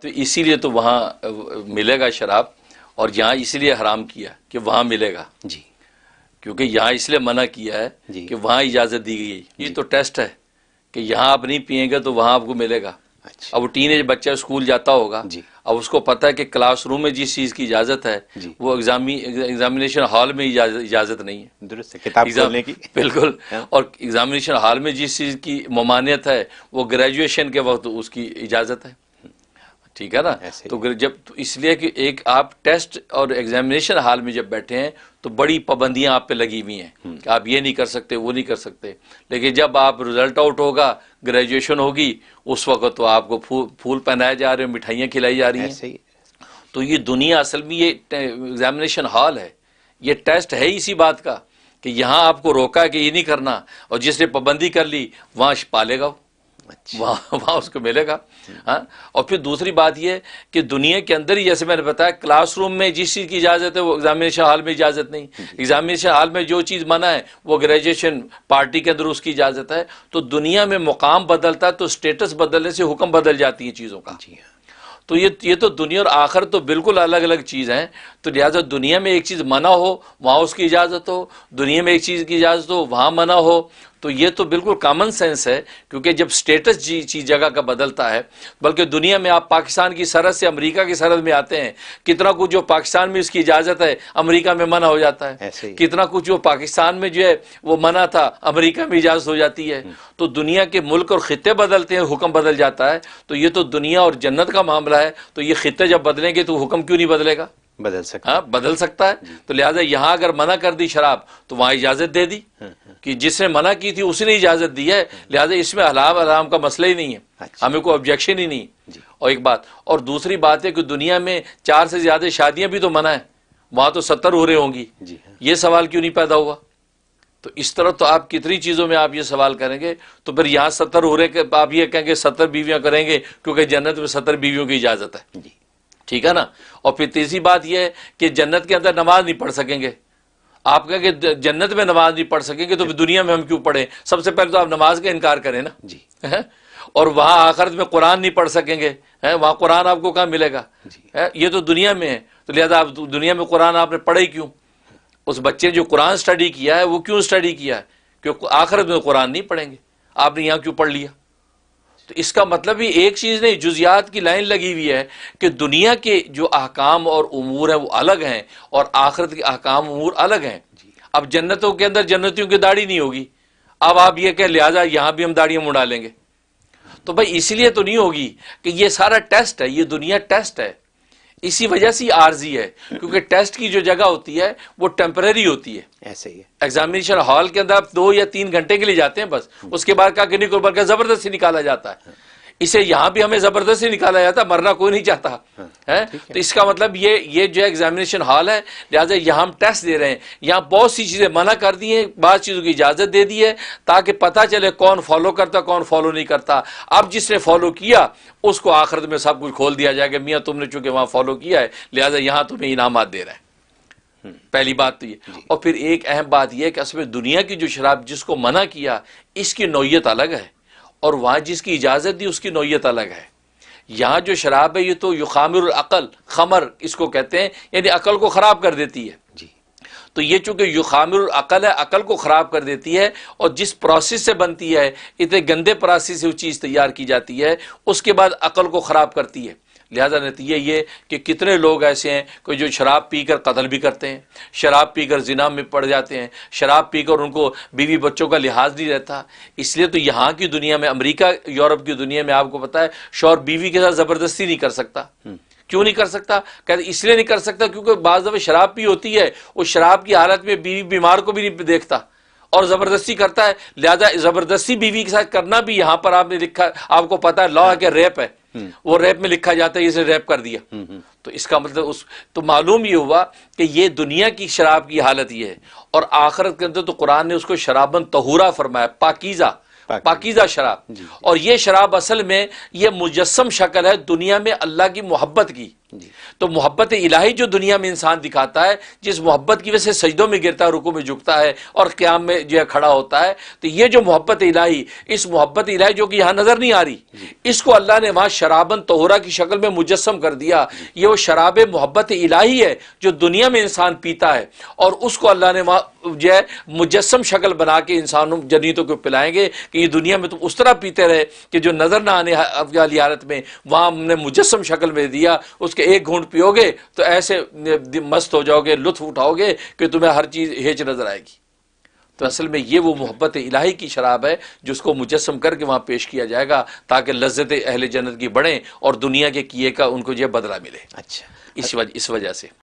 تو اسی لیے تو وہاں ملے گا شراب، اور یہاں اس لیے حرام کیا کہ وہاں ملے گا جی، کیونکہ یہاں اس لیے منع کیا ہے جی کہ وہاں اجازت دی گئی. یہ تو ٹیسٹ ہے کہ یہاں آپ نہیں پئیں گے تو وہاں آپ کو ملے گا. اچھا، اب وہ ٹین ایج بچہ اسکول جاتا ہوگا، جی اب اس کو پتہ ہے کہ کلاس روم میں جس چیز کی اجازت ہے جی، وہ ایگزامینیشن ہال میں اجازت نہیں ہے. درست ہے، کتاب کھولنے کی. بالکل. ہاں، اور ایگزامینیشن ہال میں جس چیز کی ممانعت ہے وہ گریجویشن کے وقت اس کی اجازت ہے. ٹھیک ہے نا. ایسے تو جب اس لیے کہ ایک آپ ٹیسٹ اور ایگزامینیشن ہال میں جب بیٹھے ہیں تو بڑی پابندیاں آپ پہ لگی ہوئی ہیں کہ آپ یہ نہیں کر سکتے، وہ نہیں کر سکتے. لیکن جب آپ رزلٹ آؤٹ ہوگا، گریجویشن ہوگی، اس وقت تو آپ کو پھول پہنائے جا رہے ہیں، مٹھائیاں کھلائی جا رہی ہیں. ایسے ہی. تو یہ دنیا اصل میں یہ ایگزامینیشن ہال ہے، یہ ٹیسٹ ہے اسی بات کا کہ یہاں آپ کو روکا کہ یہ نہیں کرنا، اور جس نے پابندی کر لی وہاں پالے گا وہ، اچھا، وہاں اس کو ملے گا. ہاں. اور پھر دوسری بات یہ کہ دنیا کے اندر ہی جیسے میں نے بتایا کلاس روم میں جس چیز کی اجازت ہے وہ ایگزامینیشن ہال میں اجازت نہیں. ایگزامینیشن ہال میں جو چیز منع ہے وہ گریجویشن پارٹی کے اندر اس کی اجازت ہے. تو دنیا میں مقام بدلتا ہے تو اسٹیٹس بدلنے سے حکم بدل جاتی ہیں چیزوں کا. جی ہاں، تو یہ تو دنیا اور آخر تو بالکل الگ الگ چیز ہیں. تو لہٰذا دنیا میں ایک چیز منع ہو وہاں اس کی اجازت ہو، دنیا میں ایک چیز کی اجازت ہو وہاں منع ہو. تو یہ تو بالکل کامن سینس ہے، کیونکہ جب سٹیٹس چیز جگہ کا بدلتا ہے، بلکہ دنیا میں آپ پاکستان کی سرحد سے امریکہ کی سرحد میں آتے ہیں، کتنا کچھ جو پاکستان میں اس کی اجازت ہے امریکہ میں منع ہو جاتا ہے. ایسے ہی. کتنا کچھ جو پاکستان میں جو ہے وہ منع تھا امریکہ میں اجازت ہو جاتی ہے. تو دنیا کے ملک اور خطے بدلتے ہیں، حکم بدل جاتا ہے. تو یہ تو دنیا اور جنت کا معاملہ ہے. تو یہ خطے جب بدلیں گے تو حکم کیوں نہیں بدلے گا؟ بدل سکتا. ہاں بدل سکتا ہے. تو لہٰذا یہاں اگر منع کر دی شراب تو وہاں اجازت دے دی کہ جس نے منع کی تھی اس نے اجازت دی ہے. لہٰذا اس میں حلال حرام کا مسئلہ ہی نہیں ہے، اچھا. ہمیں کوئی آبجیکشن ہی نہیں. جی. اور ایک بات اور دوسری بات ہے کہ دنیا میں 4 سے زیادہ شادیاں بھی تو منع ہیں، وہاں تو 70 ہو رہے ہوں گی. جی ہاں، یہ سوال کیوں نہیں پیدا ہوا؟ تو اس طرح تو آپ کتنی چیزوں میں آپ یہ سوال کریں گے. تو پھر یہاں 70 ہو رہے کہ آپ یہ کہیں گے 70 بیویاں کریں گے کیونکہ جنت میں 70 بیویوں کی اجازت ہے. جی، ٹھیک ہے نا. اور پھر تیسری بات یہ ہے کہ جنت کے اندر نماز نہیں پڑھ سکیں گے. آپ کہیں کہ جنت میں نماز نہیں پڑھ سکیں گے تو پھر دنیا میں ہم کیوں پڑھیں؟ سب سے پہلے تو آپ نماز کا انکار کریں نا. جی، اور وہاں آخرت میں قرآن نہیں پڑھ سکیں گے، وہاں قرآن آپ کو کہاں ملے گا؟ جی، یہ تو دنیا میں ہے. تو لہذا آپ دنیا میں قرآن آپ نے پڑھے کیوں؟ اس بچے نے جو قرآن سٹڈی کیا ہے وہ کیوں سٹڈی کیا ہے؟ کیونکہ آخرت میں قرآن نہیں پڑھیں گے. آپ نے یہاں کیوں پڑھ لیا؟ تو اس کا مطلب ہی ایک چیز نہیں، جزیات کی لائن لگی ہوئی ہے کہ دنیا کے جو احکام اور امور ہیں وہ الگ ہیں اور آخرت کے احکام امور الگ ہیں. اب جنتوں کے اندر جنتیوں کی داڑھی نہیں ہوگی، اب آپ یہ کہ لہٰذا یہاں بھی ہم داڑیاں مڑا لیں گے. تو بھائی اس لیے تو نہیں ہوگی کہ یہ سارا ٹیسٹ ہے، یہ دنیا ٹیسٹ ہے. اسی وجہ سے عارضی ہے کیونکہ ٹیسٹ کی جو جگہ ہوتی ہے وہ ٹیمپریری ہوتی ہے. ایسے ہی ہے. ایگزامینیشن ہال کے اندر آپ 2 یا 3 گھنٹے کے لیے جاتے ہیں بس، اس کے بعد کا نہیں کوئی بلکہ زبردستی نکالا جاتا ہے. اسے یہاں بھی ہمیں زبردستی نکالا جاتا ہے، مرنا کوئی نہیں چاہتا ہے. تو اس کا مطلب یہ جو ایگزامینیشن ہال ہے، لہٰذا یہاں ہم ٹیسٹ دے رہے ہیں. یہاں بہت سی چیزیں منع کر دی ہیں، بعض چیزوں کی اجازت دے دی ہے تاکہ پتہ چلے کون فالو کرتا کون فالو نہیں کرتا. اب جس نے فالو کیا اس کو آخرت میں سب کچھ کھول دیا جائے گا، میاں تم نے چونکہ وہاں فالو کیا ہے لہٰذا یہاں تمہیں انعامات دے رہے ہیں. پہلی بات تو یہ. اور پھر ایک اہم بات یہ کہ اصل میں دنیا کی جو شراب جس کو منع کیا اس کی نوعیت الگ ہے، اور وہاں جس کی اجازت دی اس کی نوعیت الگ ہے. یہاں جو شراب ہے یہ تو یخامر العقل، خمر اس کو کہتے ہیں، یعنی عقل کو خراب کر دیتی ہے. جی، تو یہ چونکہ یخامر العقل ہے، عقل کو خراب کر دیتی ہے، اور جس پروسیس سے بنتی ہے اتنے گندے پروسیس سے وہ چیز تیار کی جاتی ہے، اس کے بعد عقل کو خراب کرتی ہے. لہذا نتیجہ یہ کہ کتنے لوگ ایسے ہیں کہ جو شراب پی کر قتل بھی کرتے ہیں، شراب پی کر زنا میں پڑ جاتے ہیں، شراب پی کر ان کو بیوی بچوں کا لحاظ نہیں رہتا. اس لیے تو یہاں کی دنیا میں، امریکہ یورپ کی دنیا میں آپ کو پتہ ہے شوہر بیوی کے ساتھ زبردستی نہیں کر سکتا. کیوں نہیں کر سکتا؟ کہتے اس لیے نہیں کر سکتا کیونکہ بعض دفعہ شراب پی ہوتی ہے، اس شراب کی حالت میں بیوی بیمار کو بھی نہیں دیکھتا اور زبردستی کرتا ہے. لہذا زبردستی بیوی کے ساتھ کرنا بھی یہاں پر آپ نے لکھا، آپ کو پتا ہے لا ہے کہ ریپ ہے، وہ ریپ میں لکھا جاتا ہے اسے ریپ کر دیا. تو اس کا مطلب تو معلوم یہ ہوا کہ یہ دنیا کی شراب کی حالت یہ ہے، اور آخرت کے اندر تو قرآن نے اس کو شرابن طہورا فرمایا، پاکیزہ شراب. اور یہ شراب اصل میں یہ مجسم شکل ہے دنیا میں اللہ کی محبت کی. جی تو محبت الہی جو دنیا میں انسان دکھاتا ہے، جس محبت کی وجہ سے سجدوں میں گرتا ہے، رکوع میں جھکتا ہے اور قیام میں جو ہے کھڑا ہوتا ہے، تو یہ جو محبت الہی، اس محبت الہی جو کہ یہاں نظر نہیں آ رہی، اس کو اللہ نے وہاں شرابن طہورا کی شکل میں مجسم کر دیا۔ یہ وہ شراب محبت الہی ہے جو دنیا میں انسان پیتا ہے، اور اس کو اللہ نے وہاں جو ہے مجسم شکل بنا کے انسانوں جنیتوں کو پلائیں گے کہ یہ دنیا میں تم اس طرح پیتے رہے کہ جو نظر نہ آنے والی حالت میں، وہاں ہم نے مجسم شکل میں دیا، اس کے ایک گھونٹ پیو گے تو ایسے مست ہو جاؤ گے، لطف اٹھاؤ گے کہ تمہیں ہر چیز ہیچ نظر آئے گی۔ تو اصل میں یہ وہ محبت الہی کی شراب ہے جس کو مجسم کر کے وہاں پیش کیا جائے گا تاکہ لذت اہل جنت کی بڑھیں اور دنیا کے کیے کا ان کو جو بدلہ ملے، اچھا اس وجہ سے۔